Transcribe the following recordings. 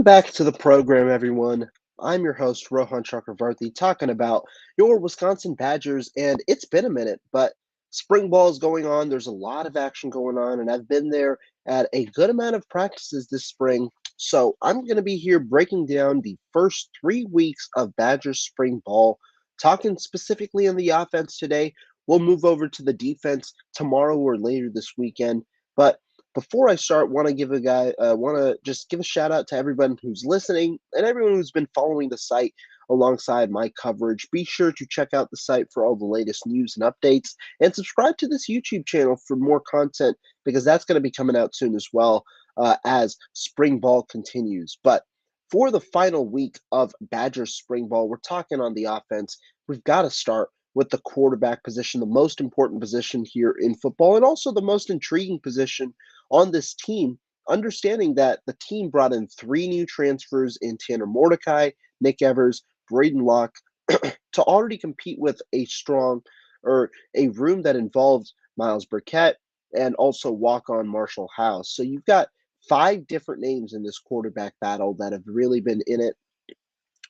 Back to the program, everyone. I'm your host, Rohan Chakravarthi, talking about your Wisconsin Badgers. And it's been a minute, but spring ball is going on. There's a lot of action going on, and I've been there at a good amount of practices this spring. So I'm going to be here breaking down the first 3 weeks of Badgers spring ball, talking specifically on the offense today. We'll move over to the defense tomorrow or later this weekend. But before I start, want to just give a shout out to everyone who's listening and everyone who's been following the site alongside my coverage. Be sure to check out the site for all the latest news and updates, and subscribe to this YouTube channel for more content because that's going to be coming out soon as well as spring ball continues. But for the final week of Badgers spring ball, we're talking on the offense. We've got to start with the quarterback position, the most important position here in football, and also the most intriguing position on this team, understanding that the team brought in three new transfers in Tanner Mordecai, Nick Evers, Braden Locke to already compete with a strong or a room that involves Miles Burkett and also walk on Marshall Howe. So you've got five different names in this quarterback battle that have really been in it.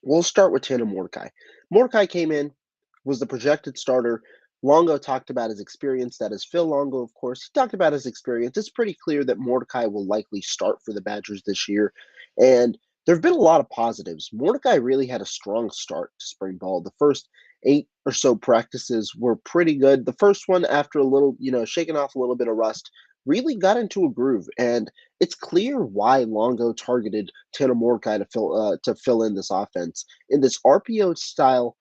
We'll start with Tanner Mordecai. Mordecai came in, was the projected starter. Longo talked about his experience. That is Phil Longo, of course. He talked about his experience. It's pretty clear that Mordecai will likely start for the Badgers this year. And there have been a lot of positives. Mordecai really had a strong start to spring ball. The first 8 or so practices were pretty good. The first one, after a little, shaking off a little bit of rust, really got into a groove. And it's clear why Longo targeted Tanner Mordecai to fill in this offense. In this RPO style,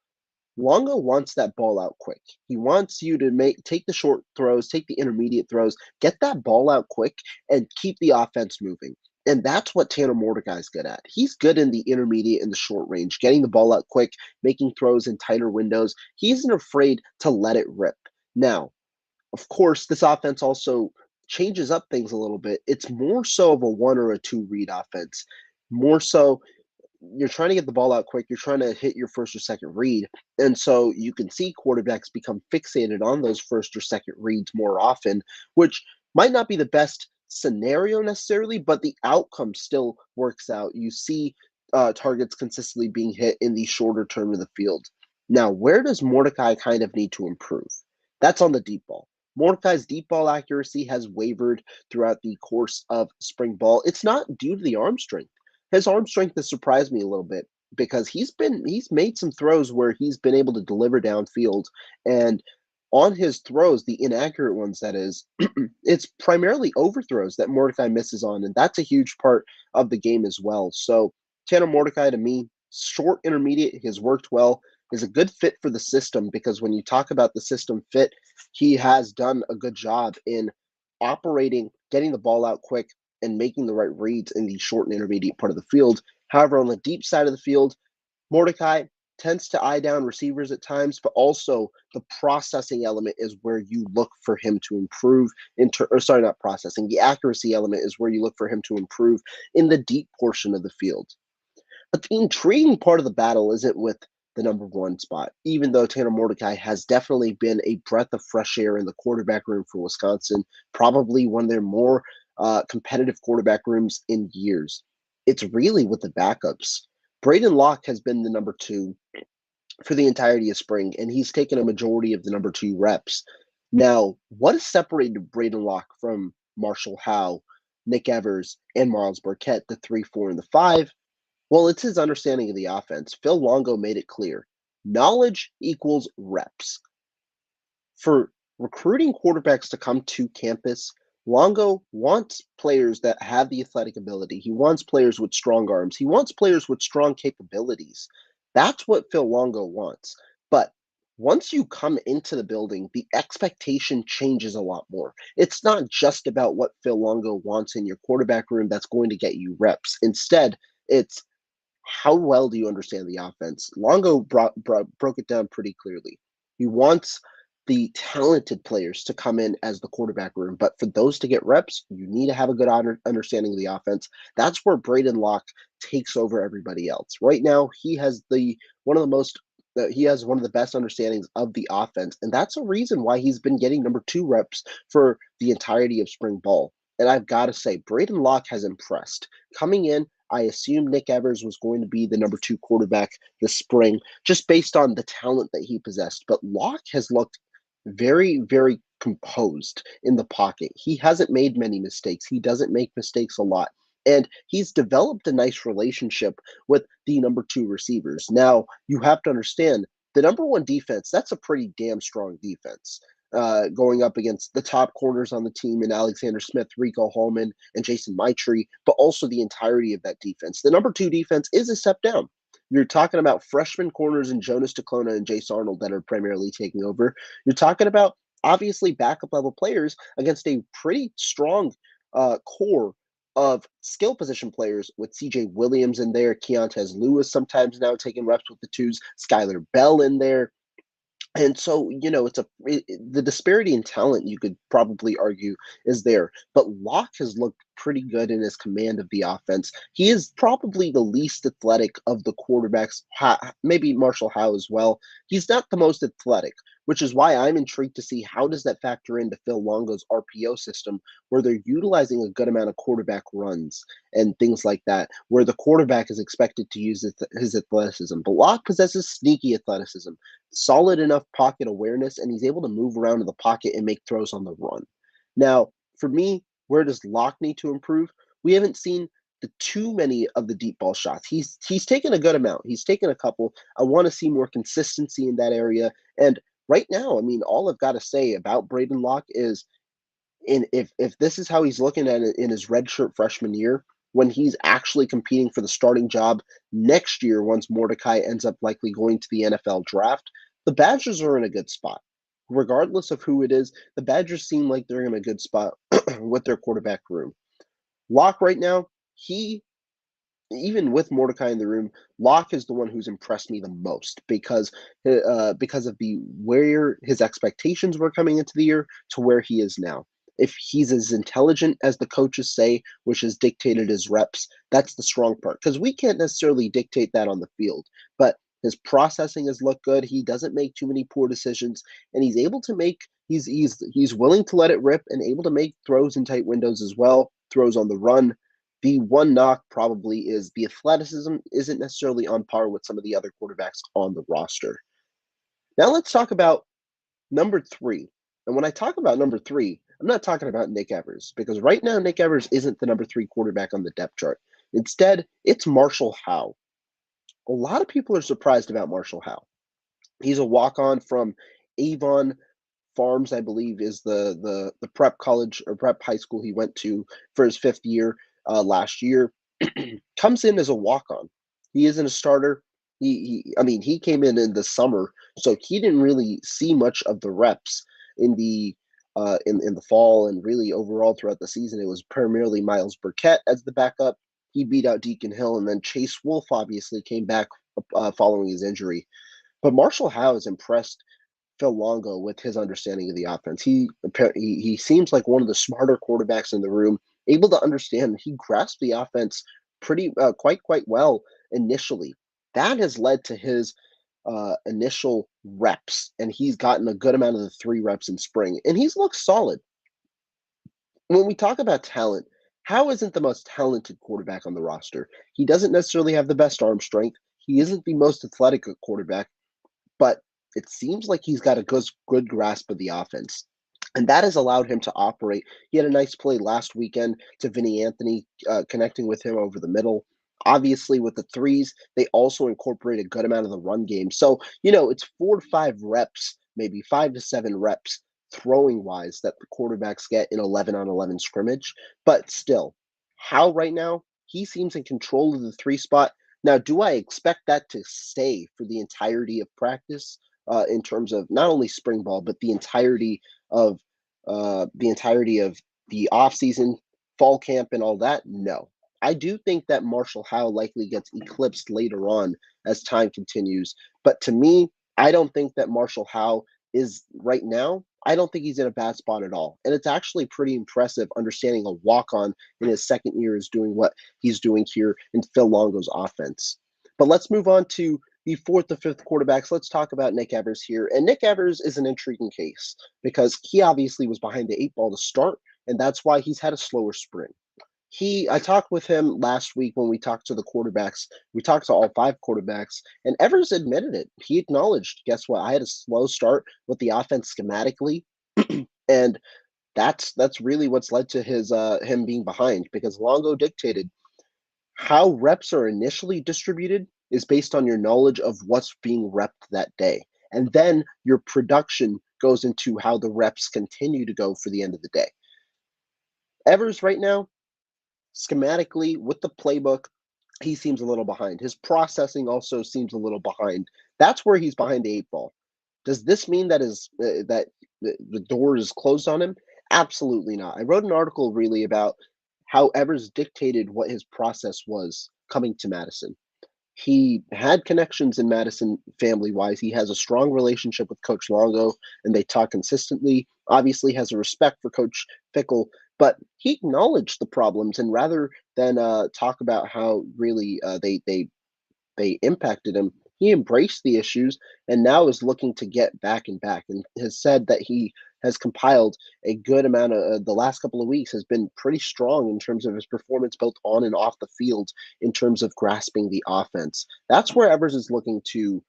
Longo wants that ball out quick. He wants you to take the short throws, take the intermediate throws, get that ball out quick, and keep the offense moving. And that's what Tanner Mordecai's good at. He's good in the intermediate and the short range, getting the ball out quick, making throws in tighter windows. He isn't afraid to let it rip. Now, of course, this offense also changes up things a little bit. It's more so of a one or a two read offense. More so, you're trying to get the ball out quick. You're trying to hit your first or second read. And so you can see quarterbacks become fixated on those first or second reads more often, which might not be the best scenario necessarily, but the outcome still works out. You see targets consistently being hit in the shorter term of the field. Now, where does Mordecai kind of need to improve? That's on the deep ball. Mordecai's deep ball accuracy has wavered throughout the course of spring ball. It's not due to the arm strength. His arm strength has surprised me a little bit because he's made some throws where he's been able to deliver downfield, and on his throws, the inaccurate ones that is, it's primarily overthrows that Mordecai misses on, and that's a huge part of the game as well. So Tanner Mordecai, to me, short intermediate has worked well, is a good fit for the system because when you talk about the system fit, he has done a good job in operating, getting the ball out quick, and making the right reads in the short and intermediate part of the field. However, on the deep side of the field, Mordecai tends to eye down receivers at times, but also the processing element is where you look for him to improve. Not processing. The accuracy element is where you look for him to improve in the deep portion of the field. But the intriguing part of the battle isn't with the number one spot, even though Tanner Mordecai has definitely been a breath of fresh air in the quarterback room for Wisconsin, probably one of their more competitive quarterback rooms in years. It's really with the backups. Braden Locke has been the number two for the entirety of spring, and he's taken a majority of the number two reps. Now, what has separated Braden Locke from Marshall Howe, Nick Evers, and Miles Burkett, the 3, 4, and the 5? Well, it's his understanding of the offense. Phil Longo made it clear. Knowledge equals reps. For recruiting quarterbacks to come to campus, Longo wants players that have the athletic ability. He wants players with strong arms. He wants players with strong capabilities. That's what Phil Longo wants. But once you come into the building, the expectation changes a lot more. It's not just about what Phil Longo wants in your quarterback room that's going to get you reps. Instead, it's how well do you understand the offense? Longo broke it down pretty clearly. He wants the talented players to come in as the quarterback room, but for those to get reps, you need to have a good understanding of the offense. That's where Braden Locke takes over everybody else. Right now, he has one of the best understandings of the offense, and that's a reason why he's been getting number two reps for the entirety of spring ball. And I've got to say, Braden Locke has impressed. Coming in I assumed Nick Evers was going to be the number two quarterback this spring, just based on the talent that he possessed. But Locke has looked very, very composed in the pocket. He hasn't made many mistakes. He doesn't make mistakes a lot. And he's developed a nice relationship with the number two receivers. Now, you have to understand the number one defense, that's a pretty damn strong defense. Going up against the top corners on the team in Alexander Smith, Rico Hallman, and Jason Mitri, but also the entirety of that defense. The number two defense is a step down. You're talking about freshman corners in Jonas Tacona and Jace Arnold that are primarily taking over. You're talking about obviously backup level players against a pretty strong core of skill position players with CJ Williams in there, Keontez Lewis sometimes now taking reps with the twos, Skylar Bell in there. And so, the disparity in talent, you could probably argue, is there. But Locke has looked pretty good in his command of the offense. He is probably the least athletic of the quarterbacks, maybe Marshall Howe as well. He's not the most athletic, which is why I'm intrigued to see how does that factor into Phil Longo's RPO system, where they're utilizing a good amount of quarterback runs and things like that, where the quarterback is expected to use his athleticism. But Locke possesses sneaky athleticism, solid enough pocket awareness, and he's able to move around in the pocket and make throws on the run. Now, for me, where does Locke need to improve? We haven't seen too many of the deep ball shots. He's taken a good amount. He's taken a couple. I want to see more consistency in that area. And right now, I mean, all I've got to say about Braden Locke is if this is how he's looking at it in his redshirt freshman year, when he's actually competing for the starting job next year, once Mordecai ends up likely going to the NFL draft, the Badgers are in a good spot. Regardless of who it is, the Badgers seem like they're in a good spot with their quarterback room. Locke right now, even with Mordecai in the room, Locke is the one who's impressed me the most because of the where his expectations were coming into the year to where he is now. If he's as intelligent as the coaches say, which has dictated his reps, that's the strong part. Because we can't necessarily dictate that on the field, but his processing has looked good. He doesn't make too many poor decisions, and he's able to make. He's willing to let it rip and able to make throws in tight windows as well. Throws on the run. The one knock probably is the athleticism isn't necessarily on par with some of the other quarterbacks on the roster. Now let's talk about number three. And when I talk about number three, I'm not talking about Nick Evers, because right now Nick Evers isn't the number three quarterback on the depth chart. Instead, it's Marshall Howe. A lot of people are surprised about Marshall Howe. He's a walk-on from Avon Farms, I believe, is the prep college or prep high school he went to for his fifth year last year. Comes in as a walk-on. He isn't a starter. He came in the summer, so he didn't really see much of the reps in the fall, and really overall throughout the season. It was primarily Miles Burkett as the backup. He beat out Deacon Hill, and then Chase Wolf obviously came back following his injury. But Marshall Howe has impressed Phil Longo with his understanding of the offense. He seems like one of the smarter quarterbacks in the room, able to understand. He grasped the offense pretty quite well initially. That has led to his initial reps, and he's gotten a good amount of the 3 reps in spring, and he's looked solid. When we talk about talent, Howe isn't the most talented quarterback on the roster. He doesn't necessarily have the best arm strength. He isn't the most athletic quarterback, but it seems like he's got a good grasp of the offense. And that has allowed him to operate. He had a nice play last weekend to Vinny Anthony, connecting with him over the middle. Obviously, with the threes, they also incorporate a good amount of the run game. So, it's 4 to 5 reps, maybe 5 to 7 reps throwing wise that the quarterbacks get in 11 on 11 scrimmage. But still, Howe right now, he seems in control of the 3 spot. Now, do I expect that to stay for the entirety of practice, in terms of not only spring ball, but of the entirety of the offseason, fall camp, and all that? No. I do think that Marshall Howe likely gets eclipsed later on as time continues. But to me, I don't think that Marshall Howe is right now. I don't think he's in a bad spot at all. And it's actually pretty impressive understanding a walk on in his second year is doing what he's doing here in Phil Longo's offense. But let's move on to the 4th to 5th quarterbacks. Let's talk about Nick Evers here. And Nick Evers is an intriguing case because he obviously was behind the 8 ball to start, and that's why he's had a slower spring. I talked with him last week when we talked to the quarterbacks. We talked to all 5 quarterbacks, and Evers admitted it. He acknowledged, "Guess what? I had a slow start with the offense schematically," and that's really what's led to him being behind because Longo dictated how reps are initially distributed is based on your knowledge of what's being repped that day. And then your production goes into how the reps continue to go for the end of the day. Evers right now, schematically with the playbook, he seems a little behind. His processing also seems a little behind. That's where he's behind the 8 ball. Does this mean that the door is closed on him? Absolutely not. I wrote an article really about how Evers dictated what his process was coming to Madison. He had connections in Madison family wise. He has a strong relationship with Coach Longo, and they talk consistently. Obviously, has a respect for Coach Fickle, but he acknowledged the problems, and rather than talk about how really they impacted him, he embraced the issues and now is looking to get back and back, and has said that he has compiled a good amount of the last couple of weeks has been pretty strong in terms of his performance both on and off the field in terms of grasping the offense. That's where Evers is looking to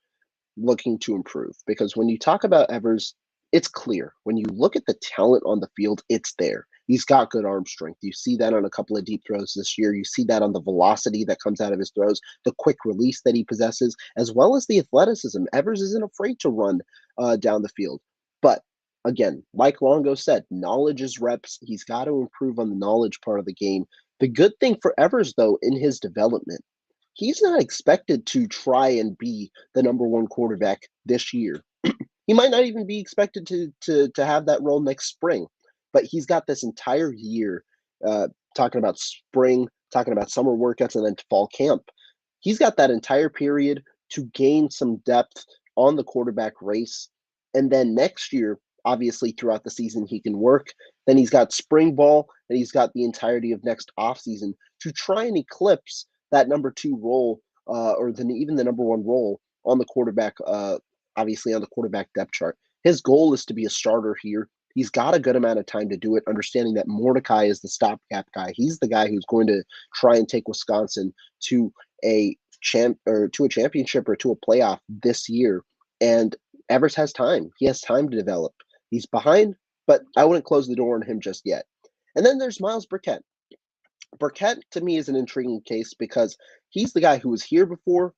improve because when you talk about Evers, it's clear. When you look at the talent on the field, it's there. He's got good arm strength. You see that on a couple of deep throws this year. You see that on the velocity that comes out of his throws, the quick release that he possesses, as well as the athleticism. Evers isn't afraid to run down the field. But again, like Longo said, knowledge is reps. He's got to improve on the knowledge part of the game. The good thing for Evers, though, in his development, he's not expected to try and be the number one quarterback this year. He might not even be expected to have that role next spring, but he's got this entire year talking about spring, talking about summer workouts, and then fall camp. He's got that entire period to gain some depth on the quarterback race. And then next year, obviously, throughout the season, he can work. Then he's got spring ball, and he's got the entirety of next offseason to try and eclipse that number 2 role or even the number 1 role on the quarterback, obviously on the quarterback depth chart. His goal is to be a starter here. He's got a good amount of time to do it, understanding that Mordecai is the stopgap guy. He's the guy who's going to try and take Wisconsin to a championship or to a playoff this year. And Evers has time. He has time to develop. He's behind, but I wouldn't close the door on him just yet. And then there's Miles Burkett. Burkett to me is an intriguing case because he's the guy who was here before,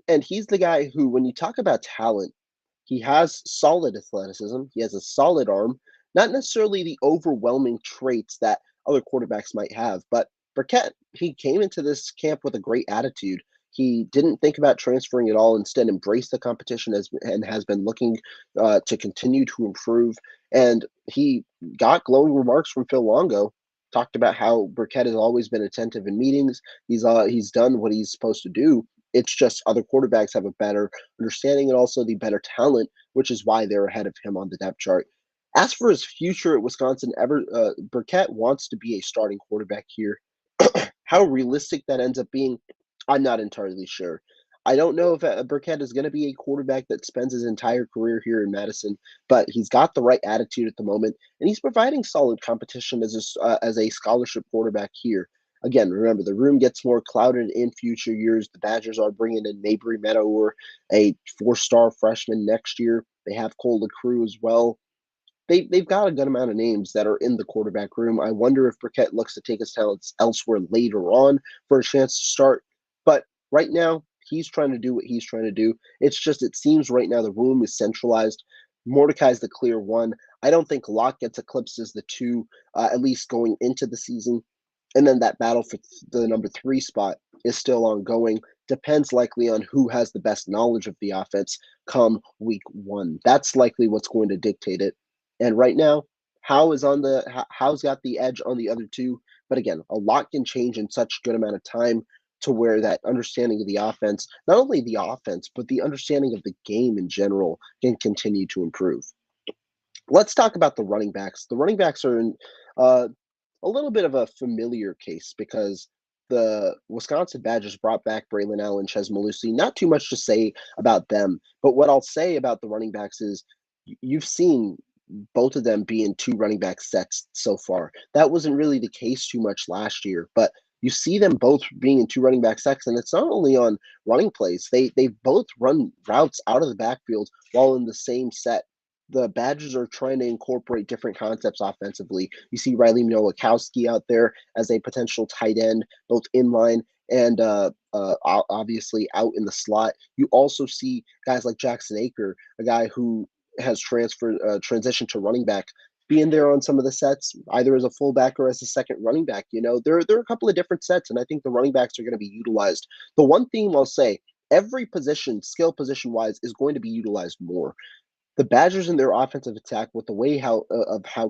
and he's the guy who, when you talk about talent, he has solid athleticism. He has a solid arm, not necessarily the overwhelming traits that other quarterbacks might have. But Burkett, he came into this camp with a great attitude. He didn't think about transferring at all. Instead, embraced the competition and has been looking to continue to improve. And he got glowing remarks from Phil Longo. Talked about how Burkett has always been attentive in meetings. He's done what he's supposed to do. It's just other quarterbacks have a better understanding and also the better talent, which is why they're ahead of him on the depth chart. As for his future at Wisconsin, Burkett wants to be a starting quarterback here. How realistic that ends up being, I'm not entirely sure. I don't know if Burkett is going to be a quarterback that spends his entire career here in Madison, but he's got the right attitude at the moment, and he's providing solid competition as a scholarship quarterback here. Again, remember, the room gets more clouded in future years. The Badgers are bringing in Mabry Meadower, a 4-star freshman next year. They have Cole LaCrue as well. They've got a good amount of names that are in the quarterback room. I wonder if Burkett looks to take his talents elsewhere later on for a chance to start. But right now, he's trying to do what he's trying to do. It's just it seems right now the room is centralized. Mordecai's the clear one. I don't think Locke gets eclipsed as the 2, at least going into the season. And then that battle for the number 3 spot is still ongoing. Depends likely on who has the best knowledge of the offense come week 1. That's likely what's going to dictate it. And right now, Howe's got the edge on the other 2. But again, a lot can change in such good amount of time to where that understanding of the offense, not only the offense, but the understanding of the game in general can continue to improve. Let's talk about the running backs. The running backs are in a little bit of a familiar case because the Wisconsin Badgers brought back Braylon Allen, Ches Malusi. Not too much to say about them, but what I'll say about the running backs is you've seen both of them being two running back sets so far. That wasn't really the case too much last year, but you see them both being in two running back sets, and it's not only on running plays. They both run routes out of the backfield while in the same set. The Badgers are trying to incorporate different concepts offensively. You see Riley Nowakowski out there as a potential tight end, both inline and obviously out in the slot. You also see guys like Jackson Aker, a guy who has transitioned to running back, being there on some of the sets, either as a fullback or as a second running back. There are a couple of different sets, and I think the running backs are going to be utilized. The one theme I'll say, every position, skill position wise, is going to be utilized more. The Badgers in their offensive attack, with the way how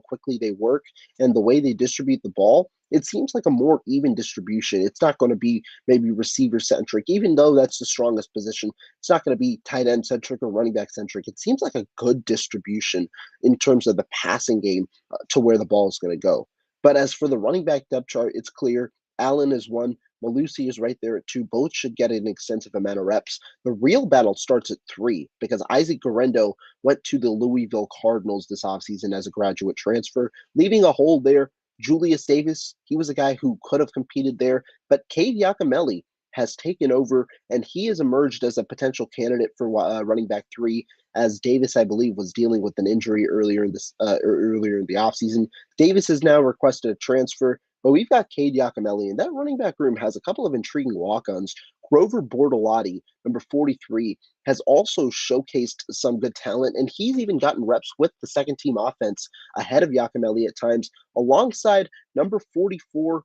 quickly they work and the way they distribute the ball, it seems like a more even distribution. It's not going to be maybe receiver centric, even though that's the strongest position. It's not going to be tight end centric or running back centric. It seems like a good distribution in terms of the passing game to where the ball is going to go. But as for the running back depth chart, it's clear Allen is one. Malusi is right there at two. Both should get an extensive amount of reps. The real battle starts at three because Isaac Guerrero went to the Louisville Cardinals this offseason as a graduate transfer, leaving a hole there. Julius Davis, he was a guy who could have competed there, but Cade Yakimelli has taken over, and he has emerged as a potential candidate for running back three, as Davis, I believe, was dealing with an injury earlier in the offseason. Davis has now requested a transfer, but we've got Cade Yakimelli, and that running back room has a couple of intriguing walk-ons. Grover Bortolotti, number 43, has also showcased some good talent, and he's even gotten reps with the second team offense ahead of Yakimelli at times, alongside number 44.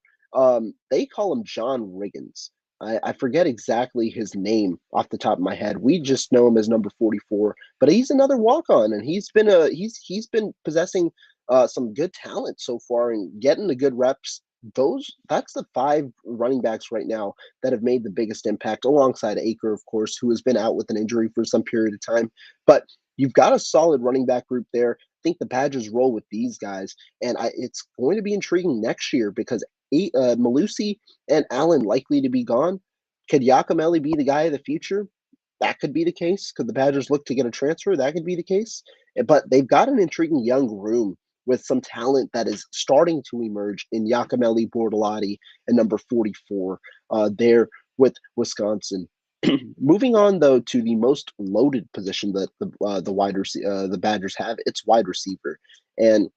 They call him John Riggins. I forget exactly his name off the top of my head. We just know him as number 44, but he's another walk-on, and he's been possessing some good talent so far and getting the good reps. That's the five running backs right now that have made the biggest impact, alongside Aker, of course, who has been out with an injury for some period of time. But you've got a solid running back group there. I think the Badgers roll with these guys, and it's going to be intriguing next year because Malusi and Allen likely to be gone. Could Yakimelli be the guy of the future? That could be the case. Could the Badgers look to get a transfer? That could be the case. But they've got an intriguing young room with some talent that is starting to emerge in Yakimelli, Bortolotti, and number 44 there with Wisconsin. Moving on though to the most loaded position that the Badgers have, it's wide receiver, and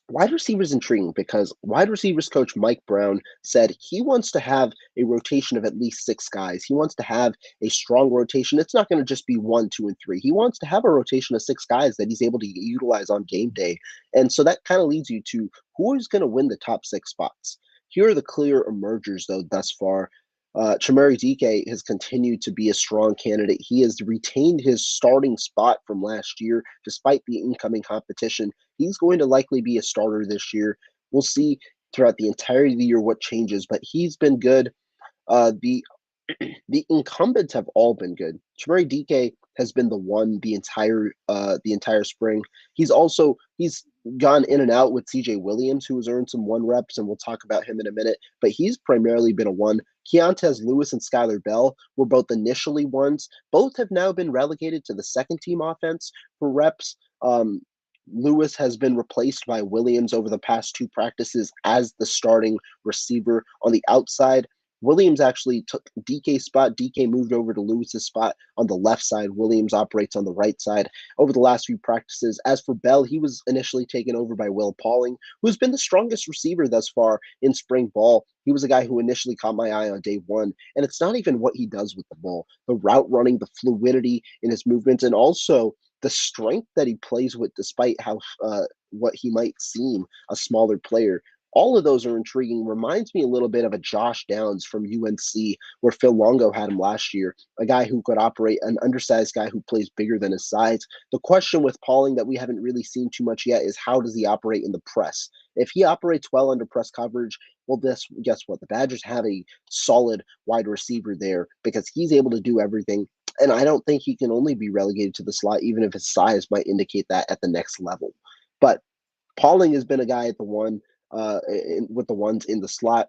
wide receivers intriguing because wide receivers coach Mike Brown said he wants to have a rotation of at least six guys. He wants to have a strong rotation. It's not going to just be one, two, and three. He wants to have a rotation of six guys that he's able to utilize on game day. And so that kind of leads you to who is going to win the top six spots. Here are the clear emergers, though, thus far. Chimere Dike has continued to be a strong candidate. He has retained his starting spot from last year despite the incoming competition. He's going to likely be a starter this year. We'll see throughout the entirety of the year what changes, but he's been good. The incumbents have all been good. Chimere Dike has been the one the entire spring. He's gone in and out with CJ Williams, who has earned some one reps, and we'll talk about him in a minute. But he's primarily been a one. Keontez Lewis and Skylar Bell were both initially ones. Both have now been relegated to the second team offense for reps. Lewis has been replaced by Williams over the past two practices as the starting receiver on the outside. Williams actually took DK's spot. DK moved over to Lewis's spot on the left side. Williams operates on the right side over the last few practices. As for Bell, he was initially taken over by Will Pauling, who's been the strongest receiver thus far in spring ball. He was a guy who initially caught my eye on day one, and it's not even what he does with the ball. The route running, the fluidity in his movements, and also the strength that he plays with despite how what he might seem a smaller player. All of those are intriguing. Reminds me a little bit of a Josh Downs from UNC, where Phil Longo had him last year, a guy who could operate, an undersized guy who plays bigger than his size. The question with Pauling that we haven't really seen too much yet is how does he operate in the press? If he operates well under press coverage, well, guess what? The Badgers have a solid wide receiver there because he's able to do everything. And I don't think he can only be relegated to the slot, even if his size might indicate that at the next level. But Pauling has been a guy at the one with the ones in the slot.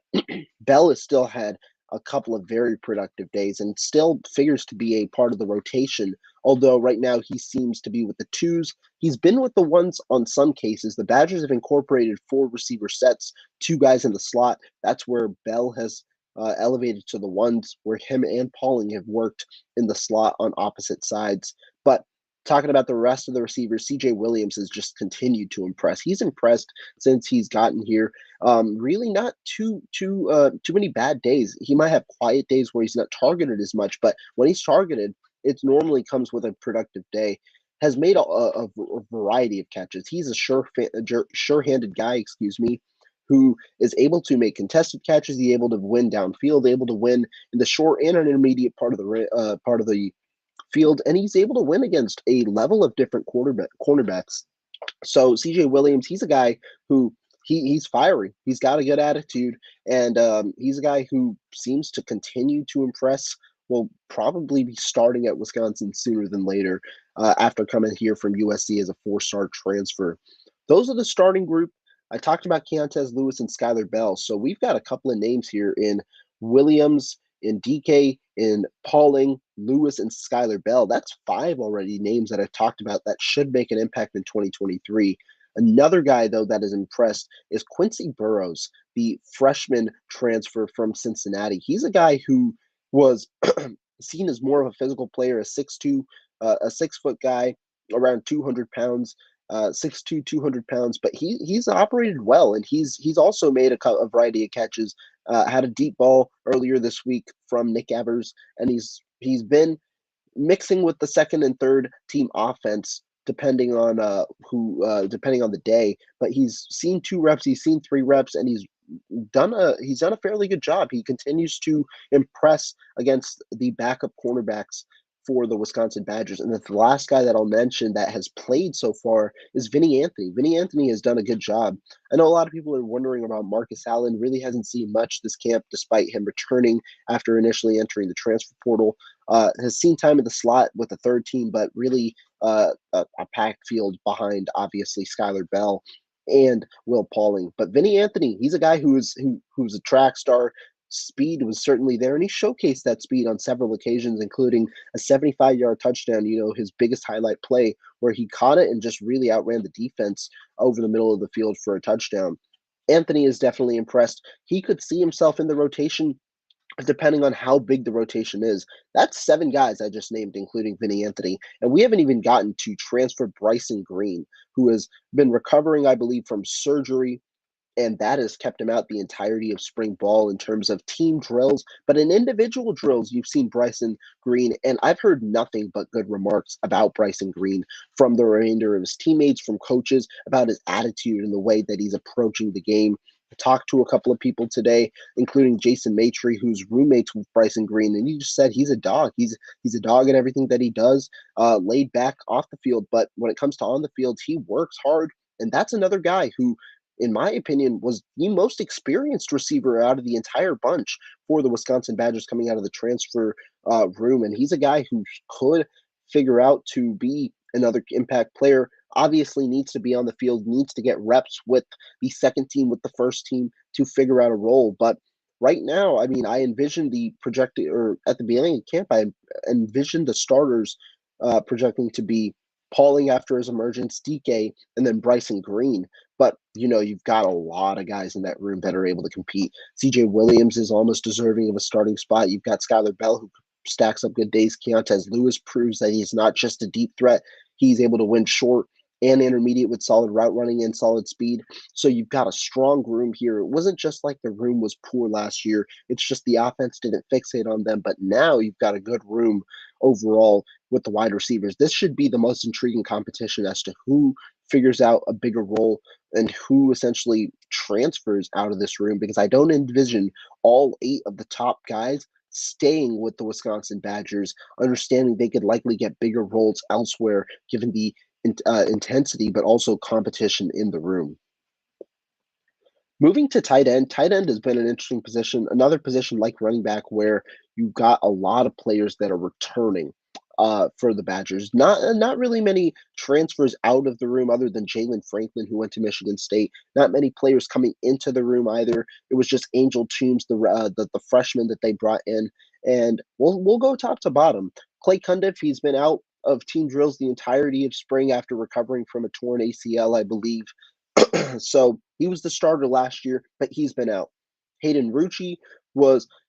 Bell has still had a couple of very productive days and still figures to be a part of the rotation. Although right now he seems to be with the twos. He's been with the ones on some cases. The Badgers have incorporated four receiver sets, two guys in the slot. That's where Bell has elevated to the ones, where him and Pauling have worked in the slot on opposite sides. But talking about the rest of the receivers, CJ Williams has just continued to impress. He's impressed since he's gotten here. Really not too many bad days. He might have quiet days where he's not targeted as much, but when he's targeted, it normally comes with a productive day. Has made a variety of catches. He's a sure-handed guy, excuse me, who is able to make contested catches. He's able to win downfield, able to win in the short and intermediate part of the field, and he's able to win against a level of different cornerbacks. So CJ Williams, he's a guy who he's fiery. He's got a good attitude, and he's a guy who seems to continue to impress. Will probably be starting at Wisconsin sooner than later after coming here from USC as a four-star transfer. Those are the starting group. I talked about Keontez Lewis and Skylar Bell, so we've got a couple of names here in Williams, in DK, in Pauling, Lewis, and Skylar Bell. That's five already names that I've talked about that should make an impact in 2023. Another guy, though, that is impressed is Quincy Burrows, the freshman transfer from Cincinnati. He's a guy who was seen as more of a physical player, a 6'2", a 6-foot guy, around 200 pounds, 6'2", 200 pounds, but he's operated well, and he's also made a variety of catches. Had a deep ball earlier this week from Nick Evers, and he's been mixing with the second and third team offense depending on the day. But he's seen 2 reps, he's seen 3 reps, and he's done a fairly good job. He continues to impress against the backup cornerbacks for the Wisconsin Badgers. And the last guy that I'll mention that has played so far is Vinny Anthony. Vinny Anthony has done a good job. I know a lot of people are wondering about Marcus Allen. Really hasn't seen much this camp, despite him returning after initially entering the transfer portal. Has seen time in the slot with the third team, but really a packed field behind, obviously, Skylar Bell and Will Pauling. But Vinny Anthony, he's a guy who's a track star. Speed was certainly there, and he showcased that speed on several occasions, including a 75-yard touchdown, his biggest highlight play, where he caught it and just really outran the defense over the middle of the field for a touchdown. Anthony is definitely impressed. He could see himself in the rotation depending on how big the rotation is. That's 7 guys I just named, including Vinny Anthony. And we haven't even gotten to transfer Bryson Green, who has been recovering, I believe, from surgery, and that has kept him out the entirety of spring ball in terms of team drills. But in individual drills, you've seen Bryson Green, and I've heard nothing but good remarks about Bryson Green from the remainder of his teammates, from coaches, about his attitude and the way that he's approaching the game. I talked to a couple of people today, including Jason Maitre, who's roommates with Bryson Green, and he just said he's a dog. He's a dog in everything that he does, laid back off the field. But when it comes to on the field, he works hard, and that's another guy who, in my opinion, was the most experienced receiver out of the entire bunch for the Wisconsin Badgers coming out of the transfer room. And he's a guy who could figure out to be another impact player. Obviously needs to be on the field, needs to get reps with the second team, with the first team, to figure out a role. But right now, I mean, I envision the projected, or at the beginning of camp, I envisioned the starters projecting to be Pauling after his emergence, DK, and then Bryson Green. But, you've got a lot of guys in that room that are able to compete. CJ Williams is almost deserving of a starting spot. You've got Skylar Bell, who stacks up good days. Keontez Lewis proves that he's not just a deep threat. He's able to win short and intermediate with solid route running and solid speed. So you've got a strong room here. It wasn't just like the room was poor last year. It's just the offense didn't fixate on them. But now you've got a good room overall with the wide receivers. This should be the most intriguing competition as to who figures out a bigger role and who essentially transfers out of this room, because I don't envision all 8 of the top guys staying with the Wisconsin Badgers, understanding they could likely get bigger roles elsewhere given the intensity, but also competition in the room. Moving to tight end has been an interesting position, another position like running back where you've got a lot of players that are returning. for the Badgers. Not really many transfers out of the room other than Jalen Franklin, who went to Michigan State. Not many players coming into the room either. It was just Angel Toombs, the freshman that they brought in, and we'll go top to bottom. Clay Cundiff, he's been out of team drills the entirety of spring after recovering from a torn ACL, I believe. So he was the starter last year, but he's been out. Hayden Rucci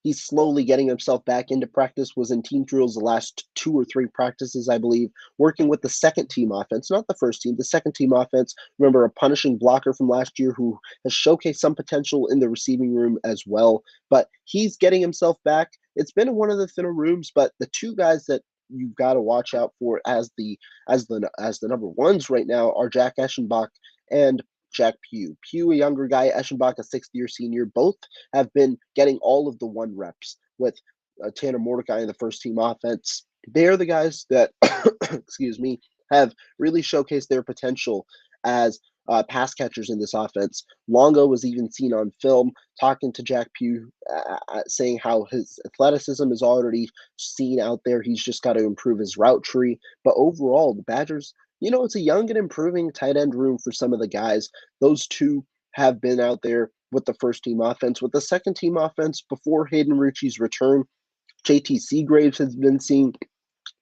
he's slowly getting himself back into practice, was in team drills the last 2 or 3 practices, I believe, working with the second team offense, not the first team, the second team offense. Remember, a punishing blocker from last year who has showcased some potential in the receiving room as well, but he's getting himself back. It's been one of the thinner rooms, but the two guys that you've got to watch out for as the number ones right now are Jack Eschenbach and Jack Pugh. Pugh, a younger guy, Eschenbach, a sixth-year senior. Both have been getting all of the one reps with Tanner Mordecai in the first-team offense. They're the guys that, excuse me, have really showcased their potential as pass catchers in this offense. Longo was even seen on film talking to Jack Pugh, saying how his athleticism is already seen out there. He's just got to improve his route tree. But overall, the Badgers, it's a young and improving tight end room for some of the guys. Those two have been out there with the first team offense. With the second team offense, before Hayden Rucci's return, JT Seagraves has been seen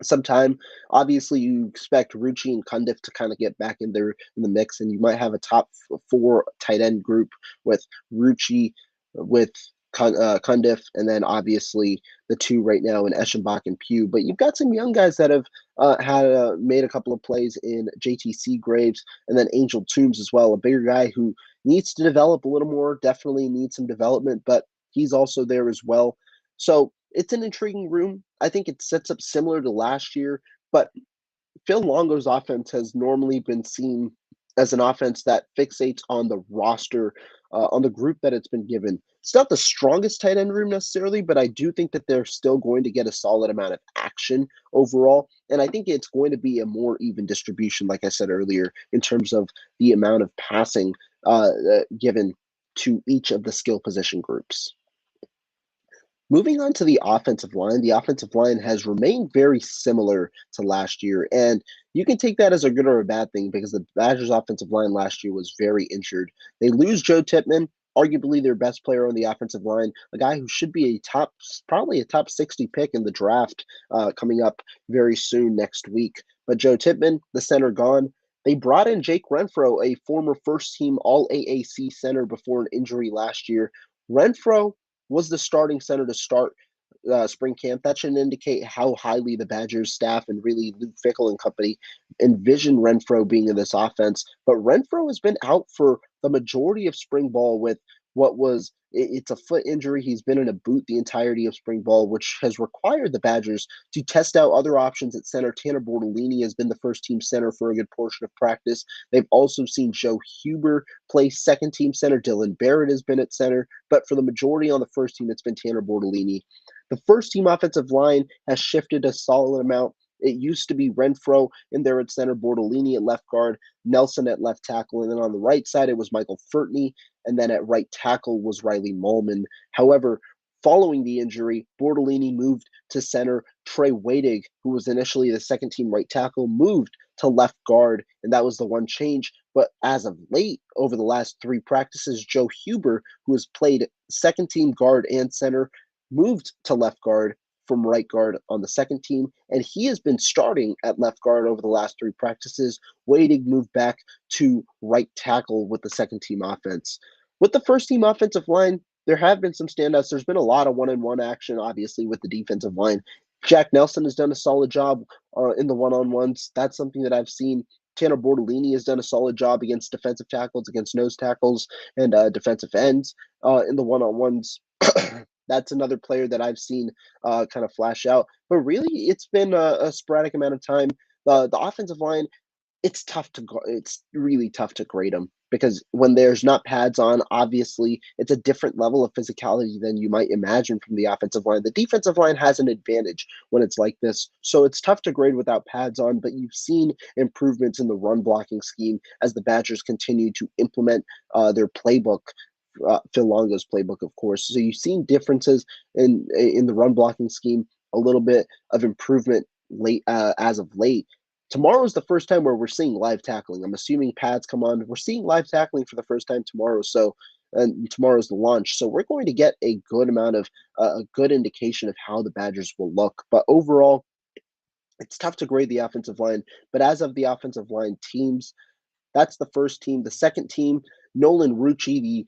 sometime. Obviously, you expect Rucci and Cundiff to kind of get back in the mix, and you might have a top 4 tight end group with Rucci, with Cundiff, and then obviously the two right now in Eschenbach and Pugh. But you've got some young guys that have made a couple of plays in JT Seagraves, and then Angel Toombs as well, a bigger guy who needs to develop a little more, definitely needs some development, but he's also there as well. So it's an intriguing room. I think it sets up similar to last year, but Phil Longo's offense has normally been seen as an offense that fixates on the roster, on the group that it's been given. It's not the strongest tight end room necessarily, but I do think that they're still going to get a solid amount of action overall. And I think it's going to be a more even distribution, like I said earlier, in terms of the amount of passing given to each of the skill position groups. Moving on to the offensive line has remained very similar to last year, and you can take that as a good or a bad thing because the Badgers' offensive line last year was very injured. They lose Joe Tippmann, arguably their best player on the offensive line, a guy who should be probably a top 60 pick in the draft coming up very soon next week. But Joe Tippmann, the center, gone. They brought in Jake Renfro, a former first-team All-AAC center before an injury last year. Renfro was the starting center to start spring camp. That should indicate how highly the Badgers staff and really Luke Fickell and company envision Renfro being in this offense. But Renfro has been out for the majority of spring ball with it's a foot injury. He's been in a boot the entirety of spring ball, which has required the Badgers to test out other options at center. Tanner Bortolini has been the first team center for a good portion of practice. They've also seen Joe Huber play second team center. Dylan Barrett has been at center, but for the majority on the first team, it's been Tanner Bortolini. The first team offensive line has shifted a solid amount. It used to be Renfro in there at center, Bortolini at left guard, Nelson at left tackle, and then on the right side, it was Michael Furtney, and then at right tackle was Riley Mullman. However, following the injury, Bortolini moved to center. Trey Wadig, who was initially the second team right tackle, moved to left guard, and that was the one change. But as of late, over the last 3 practices, Joe Huber, who has played second team guard and center, moved to left guard from right guard on the second team, and he has been starting at left guard over the last 3 practices. Wadig moved back to right tackle with the second team offense. With the first team offensive line, there have been some standouts. There's been a lot of one-on-one action, obviously, with the defensive line. Jack Nelson has done a solid job in the one-on-ones. That's something that I've seen. Tanner Bortolini has done a solid job against defensive tackles, against nose tackles, and defensive ends in the one-on-ones. That's another player that I've seen kind of flash out. But really, it's been a sporadic amount of time. The offensive line, it's really tough to grade them because when there's not pads on, obviously it's a different level of physicality than you might imagine from the offensive line. The defensive line has an advantage when it's like this, so it's tough to grade without pads on, but you've seen improvements in the run blocking scheme as the Badgers continue to implement their playbook. Phil Longo's playbook, of course. So you've seen differences in the run blocking scheme, a little bit of improvement late as of late. Tomorrow is the first time where we're seeing live tackling. I'm assuming pads come on. We're seeing live tackling for the first time tomorrow. So, and tomorrow's the launch. So we're going to get a good amount of a good indication of how the Badgers will look. But overall, it's tough to grade the offensive line. But as of the offensive line teams, that's the first team. The second team, Nolan Rucci, the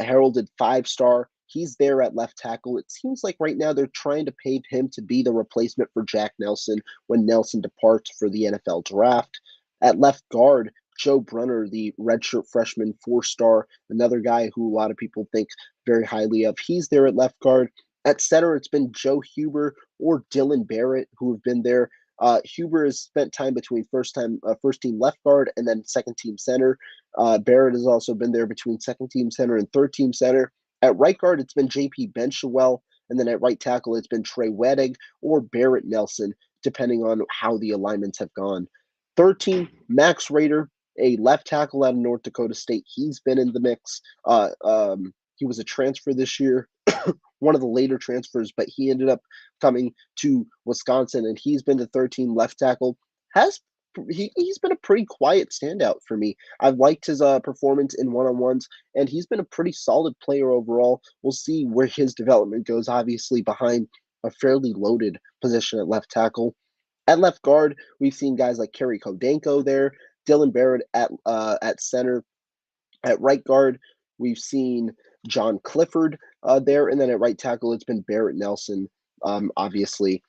heralded five-star, he's there at left tackle. It seems like right now they're trying to pave him to be the replacement for Jack Nelson when Nelson departs for the NFL draft. At left guard, Joe Brunner, the redshirt freshman four-star, another guy who a lot of people think very highly of. He's there at left guard. At center, it's been Joe Huber or Dylan Barrett who have been there. Huber has spent time between first team left guard and then second team center. Barrett has also been there between second team center and third team center. At right guard, it's been J.P. Benchwell, and then at right tackle, it's been Trey Wedig or Barrett Nelson, depending on how the alignments have gone. Third team, Max Rader, a left tackle out of North Dakota State. He's been in the mix. He was a transfer this year, one of the later transfers, but he ended up coming to Wisconsin, and he's been the third team left tackle. Has he's been a pretty quiet standout for me. I've liked his performance in one-on-ones, and he's been a pretty solid player overall. We'll see where his development goes, obviously behind a fairly loaded position at left tackle. At left guard, we've seen guys like Kerry Kodenko there, Dylan Barrett at center. At right guard, we've seen John Clifford there, and then at right tackle, it's been Barrett Nelson, obviously,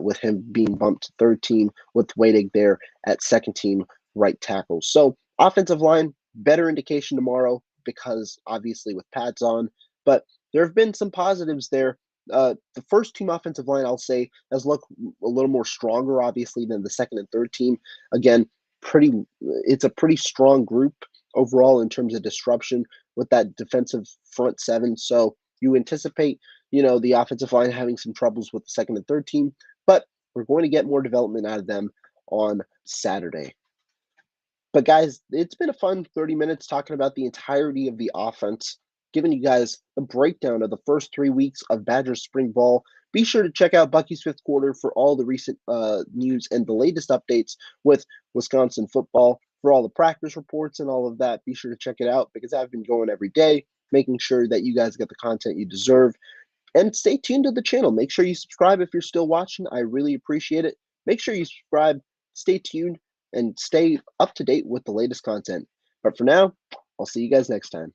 with him being bumped to third team, with Waitig there at second team right tackle. So offensive line, better indication tomorrow because obviously with pads on, but there have been some positives there. The first team offensive line, I'll say, has looked a little more stronger, obviously, than the second and third team. Again, it's a pretty strong group overall in terms of disruption with that defensive front seven. So you anticipate, the offensive line having some troubles with the second and third team, but we're going to get more development out of them on Saturday. But guys, it's been a fun 30 minutes talking about the entirety of the offense, giving you guys a breakdown of the first 3 weeks of Badgers spring ball. Be sure to check out Bucky's Fifth Quarter for all the recent news and the latest updates with Wisconsin football. For all the practice reports and all of that, be sure to check it out because I've been going every day, making sure that you guys get the content you deserve. And stay tuned to the channel. Make sure you subscribe if you're still watching. I really appreciate it. Make sure you subscribe, stay tuned, and stay up to date with the latest content. But for now, I'll see you guys next time.